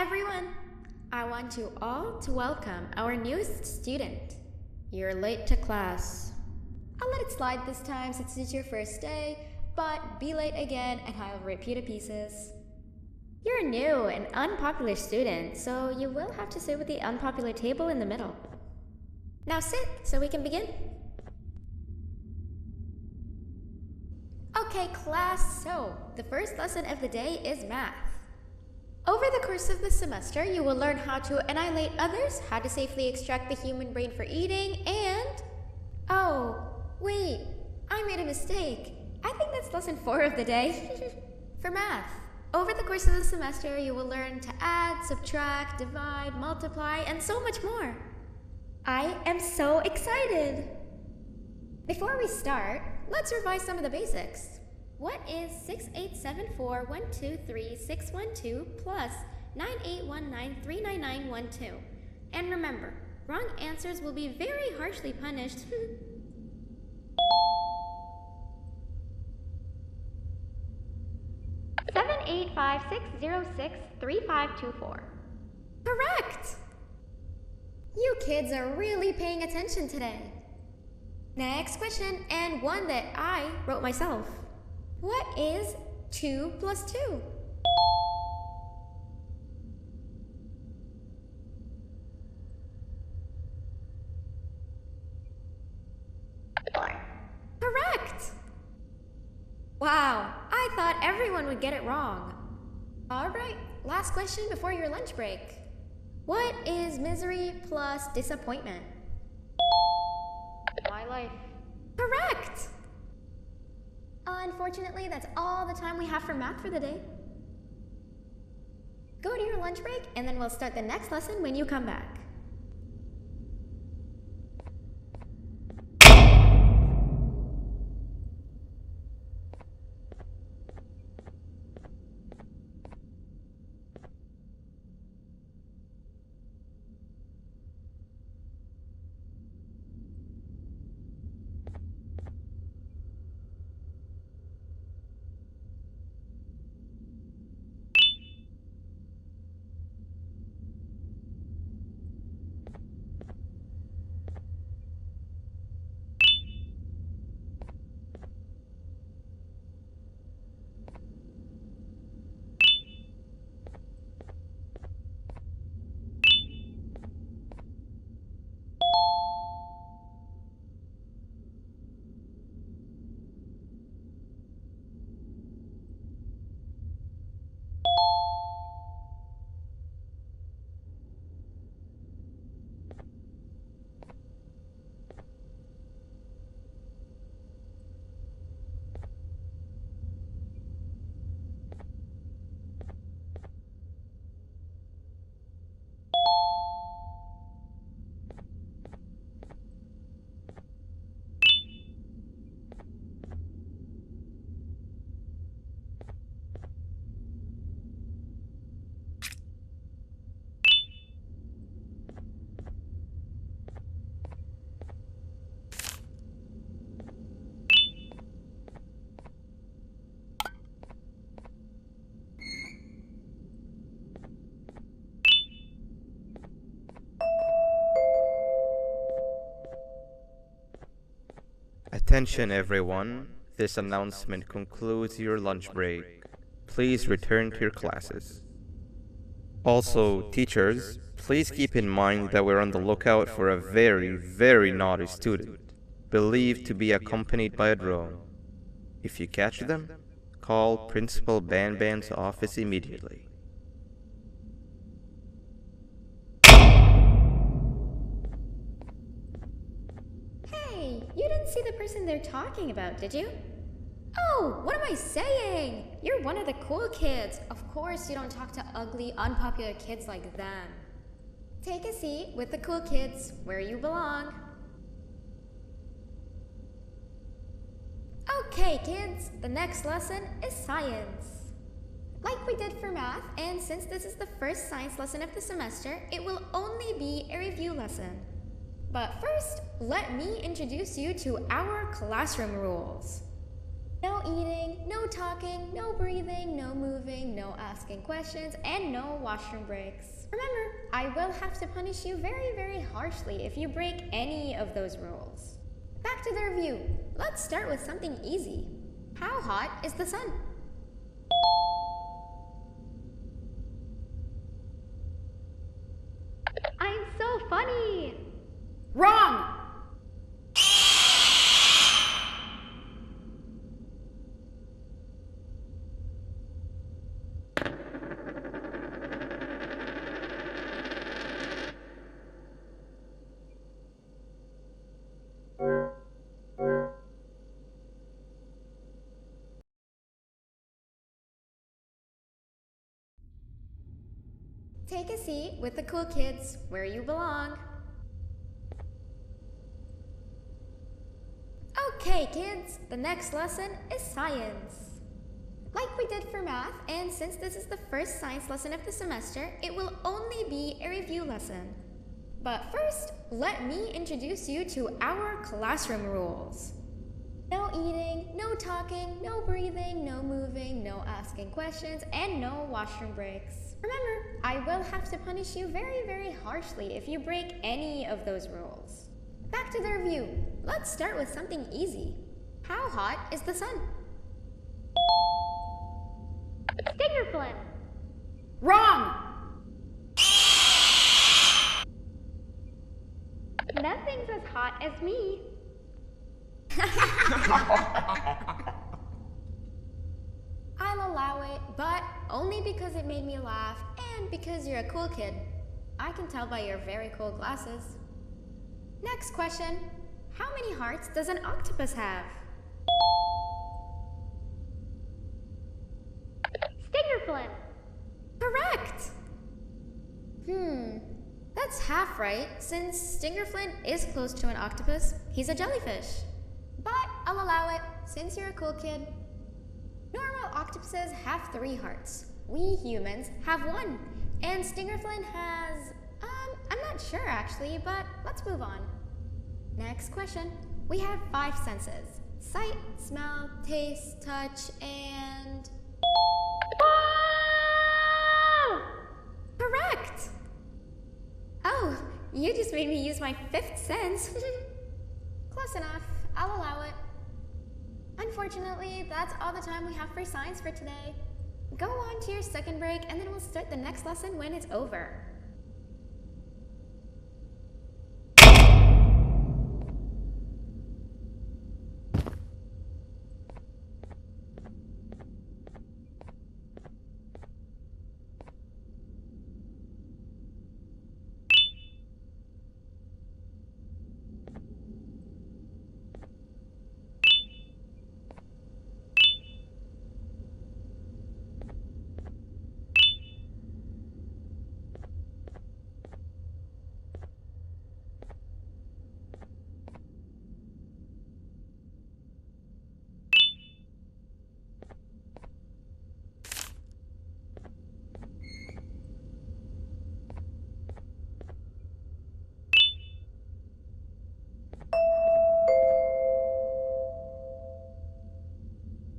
everyone! I want you all to welcome our newest student. You're late to class. I'll let it slide this time since it's your first day, but be late again and I'll rip you to pieces. You're a new and unpopular student, so you will have to sit with the unpopular table in the middle. Now sit so we can begin. Okay, class, so the first lesson of the day is math. Over the course of the semester, you will learn how to annihilate others, how to safely extract the human brain for eating, and... Oh, wait, I made a mistake. I think that's lesson 4 of the day. For math, over the course of the semester, you will learn to add, subtract, divide, multiply, and so much more. I am so excited! Before we start, let's revise some of the basics. What is 6874123612 plus 9819399912? And remember, wrong answers will be very harshly punished. 785-606-3524. Correct! You kids are really paying attention today. Next question, and one that I wrote myself. What is 2 plus 2? Correct! Wow, I thought everyone would get it wrong. Alright, last question before your lunch break. What is misery plus disappointment? My life. Correct! Unfortunately, that's all the time we have for math for the day. Go to your lunch break, and then we'll start the next lesson when you come back. Attention everyone, this announcement concludes your lunch break. Please return to your classes. Also, teachers, please keep in mind that we're on the lookout for a very naughty student, believed to be accompanied by a drone. If you catch them, call Principal Banban's office immediately. You didn't see the person they're talking about, did you? Oh, what am I saying? You're one of the cool kids. Of course you don't talk to ugly, unpopular kids like them. Take a seat with the cool kids where you belong. Okay, kids, the next lesson is science. Like we did for math, and since this is the first science lesson of the semester, it will only be a review lesson. But first, let me introduce you to our classroom rules. No eating, no talking, no breathing, no moving, no asking questions, and no washroom breaks. Remember, I will have to punish you very, very harshly if you break any of those rules. Back to the review. Let's start with something easy. How hot is the sun? I'm so funny! Wrong! Take a seat with the cool kids where you belong. Okay, kids, the next lesson is science. Like we did for math, and since this is the first science lesson of the semester, it will only be a review lesson. But first, let me introduce you to our classroom rules. No eating, no talking, no breathing, no moving, no asking questions, and no washroom breaks. Remember, I will have to punish you very, very harshly if you break any of those rules. Back to the review. Let's start with something easy. How hot is the sun? Stinger flint. Wrong! Nothing's as hot as me. I'll allow it, but only because it made me laugh and because you're a cool kid. I can tell by your very cool glasses. Next question. How many hearts does an octopus have? Stinger flint. Correct! That's half right, since stinger flint is close to an octopus. He's a jellyfish. But I'll allow it, since you're a cool kid. Normal octopuses have 3 hearts. We humans have 1. And stingerflint has... I'm not sure actually, but let's move on. Next question. We have 5 senses. Sight, smell, taste, touch, and... Whoa! Correct! Oh, you just made me use my 5th sense. Close enough. I'll allow it. Unfortunately, that's all the time we have for science for today. Go on to your second break, and then we'll start the next lesson when it's over.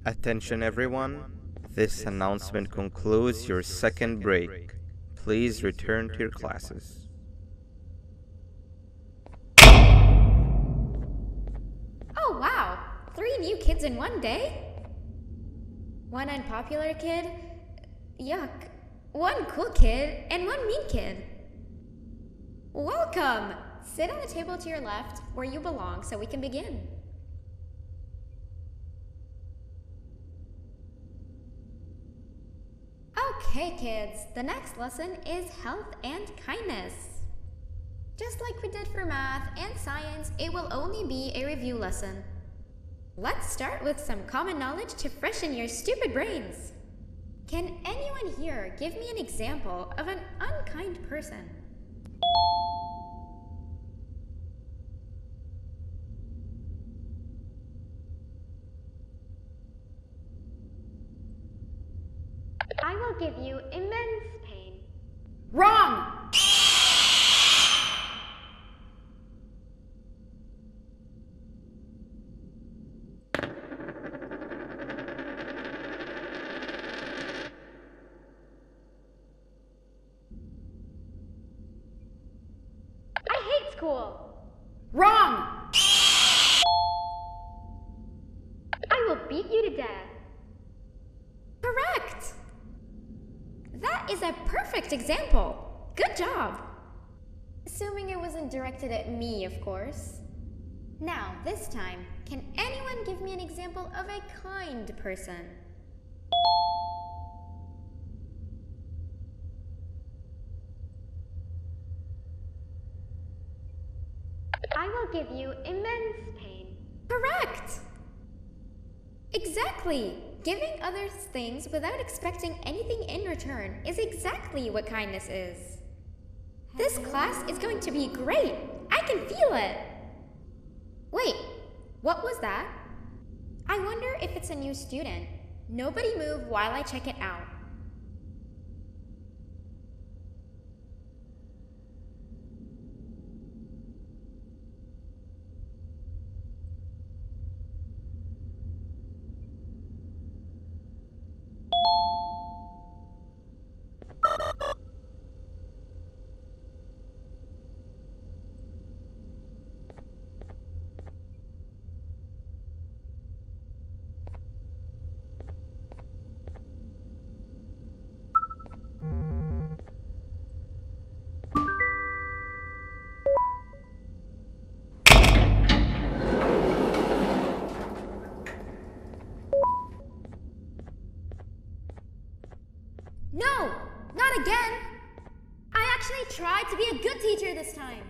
Attention everyone, this announcement concludes your second break. Please return to your classes. Oh wow! 3 new kids in one day? 1 unpopular kid? Yuck. 1 cool kid and 1 mean kid. Welcome! Sit on the table to your left where you belong so we can begin. Okay, kids, the next lesson is health and kindness. Just like we did for math and science, it will only be a review lesson. Let's start with some common knowledge to freshen your stupid brains. Can anyone here give me an example of an unkind person? I will give you immense pain. Wrong! cool. Wrong! I will beat you to death. Correct! That is a perfect example. Good job. Assuming it wasn't directed at me, of course. Now, this time, can anyone give me an example of a kind person? I will give you immense pain. Correct! Exactly! Giving others things without expecting anything in return is exactly what kindness is. This class is going to be great! I can feel it! Wait, what was that? I wonder if it's a new student. Nobody move while I check it out. No! Not again! I actually tried to be a good teacher this time.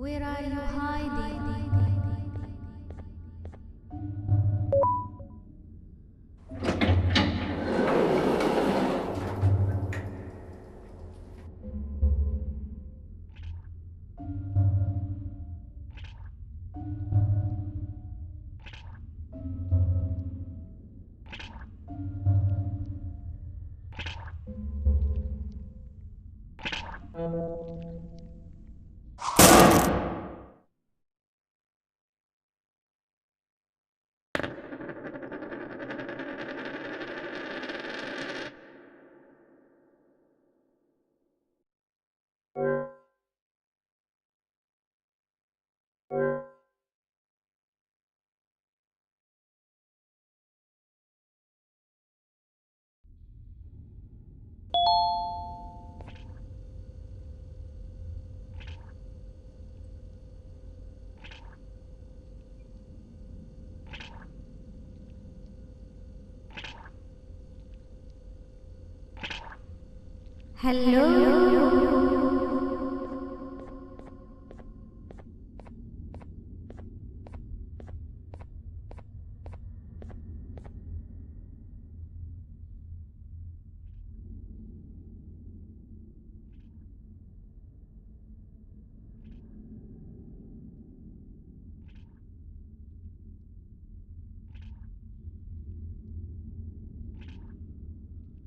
Where are you hiding?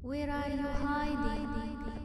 Where are you hiding?